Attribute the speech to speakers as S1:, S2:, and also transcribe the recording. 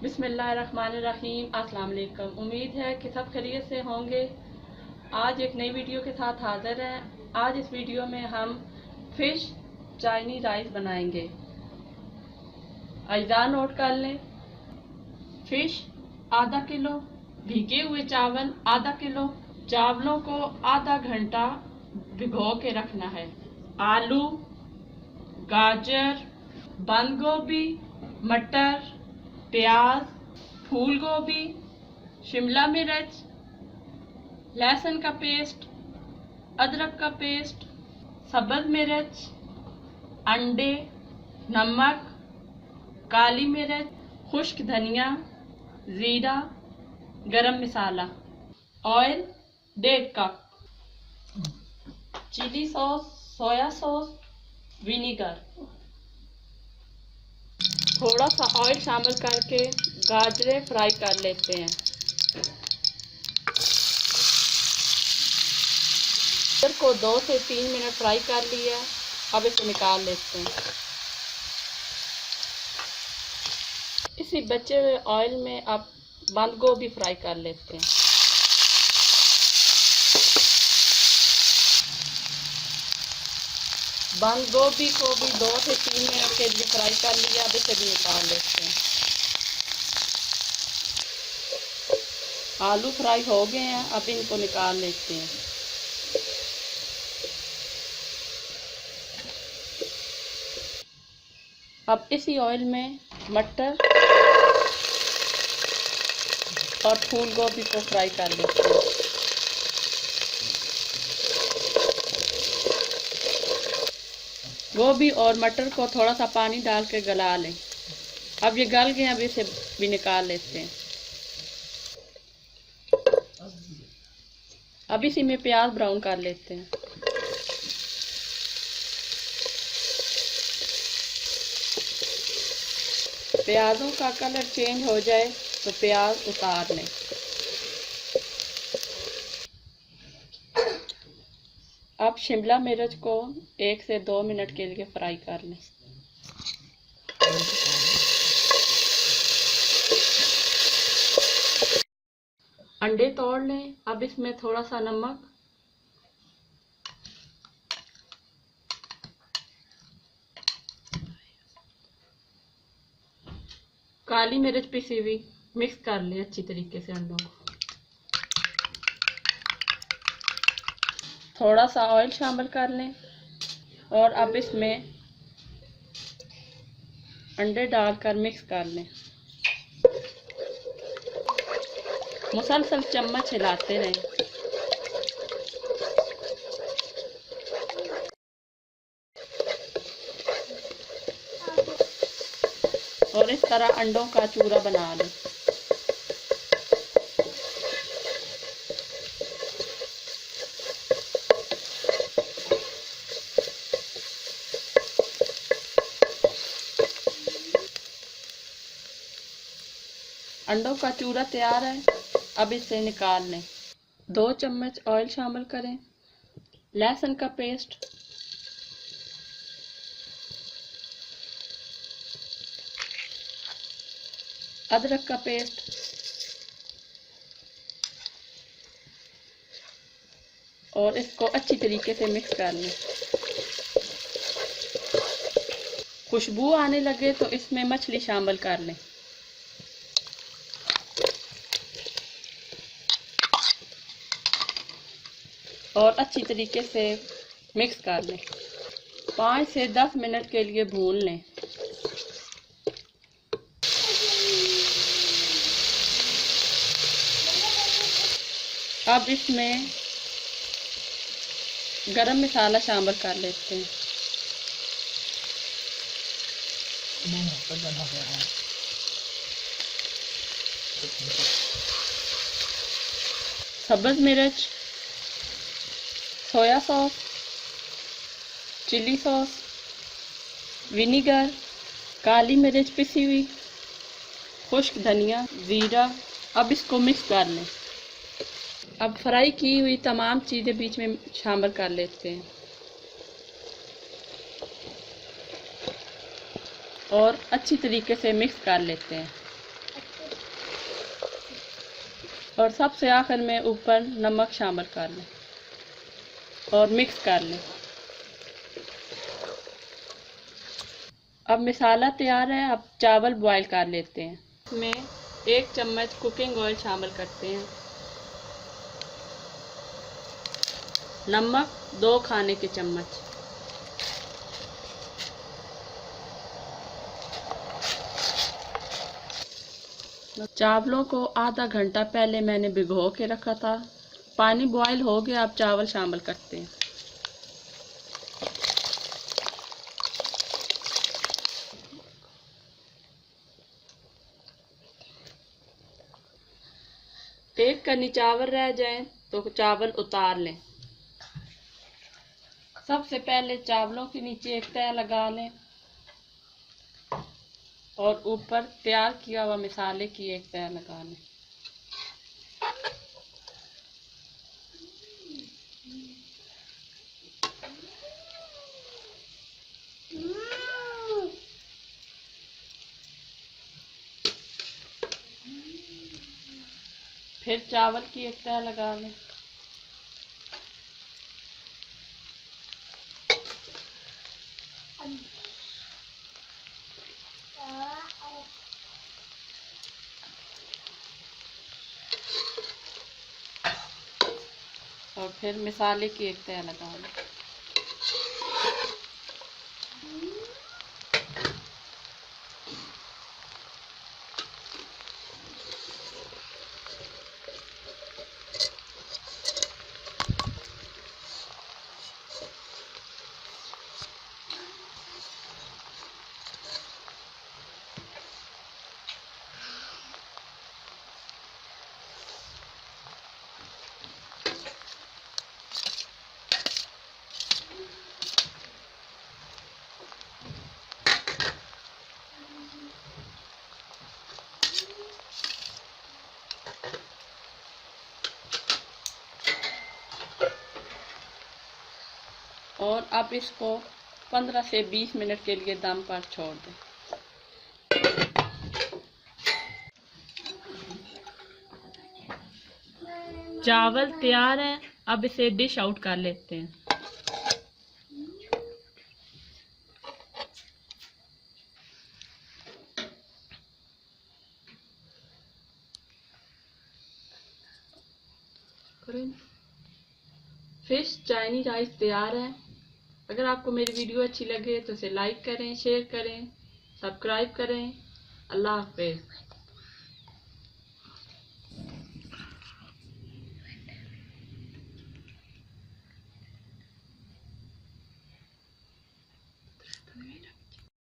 S1: बिस्मिल्लाहिर्रहमानिर्रहीम। अस्सलाम वालेकुम। उम्मीद है कि सब खैरियत से होंगे। आज एक नई वीडियो के साथ हाजिर हैं। आज इस वीडियो में हम फिश चाइनीज राइस बनाएंगे। अज्जा नोट कर लें। फिश आधा किलो, भीगे हुए चावल आधा किलो। चावलों को आधा घंटा भिगो के रखना है। आलू, गाजर, बंद गोभी, मटर, प्याज, फूल गोभी, शिमला मिर्च, लहसुन का पेस्ट, अदरक का पेस्ट, सब्ज मिर्च, अंडे, नमक, काली मिर्च, खुश्क धनिया, जीरा, गरम मसाला, oil 1.5 cup, chilli sauce, soya sauce, vinegar. थोड़ा सा ऑयल शामिल करके गाजरें फ्राई कर लेते हैं। गाजर को 2 से 3 मिनट फ्राई कर लिया। अब इसे निकाल लेते हैं। इसी बचे हुए ऑयल में अब बंद गोभी फ्राई कर लेते हैं। बंद गोभी को भी 2 से 3 मिनट के लिए फ्राई कर लिया। अब इसे भी निकाल लेते हैं। आलू फ्राई हो गए हैं। अब इनको निकाल लेते हैं। अब इसी ऑयल में मटर और फूल गोभी को फ्राई कर लेते हैं। गोभी और मटर को थोड़ा सा पानी डाल के गला लें। अब ये गल गए। अब इसे भी निकाल लेते हैं। अब इसी में प्याज ब्राउन कर लेते हैं। प्याजों का कलर चेंज हो जाए तो प्याज उतार लें। अब शिमला मिर्च को 1 से 2 मिनट के लिए फ्राई कर लें। अंडे तोड़ लें। अब इसमें थोड़ा सा नमक, काली मिर्च पिसी हुई मिक्स कर लें अच्छी तरीके से अंडों को। थोड़ा सा ऑयल शामिल कर लें और अब इसमें अंडे डालकर मिक्स कर लें। मुसलसल चम्मच हिलाते रहें। और इस तरह अंडों का चूरा बना लें। अंडों का चूरा तैयार है। अब इसे निकाल लें। 2 चम्मच ऑयल शामिल करें। लहसुन का पेस्ट, अदरक का पेस्ट, और इसको अच्छी तरीके से मिक्स कर लें। खुशबू आने लगे तो इसमें मछली शामिल कर लें। और अच्छी तरीके से मिक्स कर लें। 5 से 10 मिनट के लिए भून लें। अब इसमें गरम मसाला शामिल कर लेते हैं। सब्ज मिर्च, soya sauce, chilli sauce, vinegar, काली मिर्च पिसी हुई, खुश्क धनिया, जीरा। अब इसको मिक्स कर लें। अब फ्राई की हुई तमाम चीज़ें बीच में शामिल कर लेते हैं और अच्छी तरीके से मिक्स कर लेते हैं। और सबसे आखिर में ऊपर नमक शामिल कर लें और मिक्स कर लें। अब मसाला तैयार है। अब चावल बॉईल कर लेते हैं। इसमें 1 चम्मच कुकिंग ऑयल शामिल करते हैं। नमक 2 खाने के चम्मच। चावलों को आधा घंटा पहले मैंने भिगो के रखा था। पानी बॉईल हो गया। अब चावल शामिल करते हैं। एक कनी चावल रह जाए तो चावल उतार लें। सबसे पहले चावलों के नीचे एक तह लगा लें और ऊपर तैयार किया हुआ मसाले की एक तह लगा लें। फिर चावल की एक तह लगा लें। और फिर मसाले की एक तह लगा लें। और अब इसको 15 से 20 मिनट के लिए दम पर छोड़ दें। चावल तैयार है। अब इसे डिश आउट कर लेते हैं। फिश चाइनीज राइस तैयार है। अगर आपको मेरी वीडियो अच्छी लगे तो इसे लाइक करें, शेयर करें, सब्सक्राइब करें। अल्लाह हाफिज़।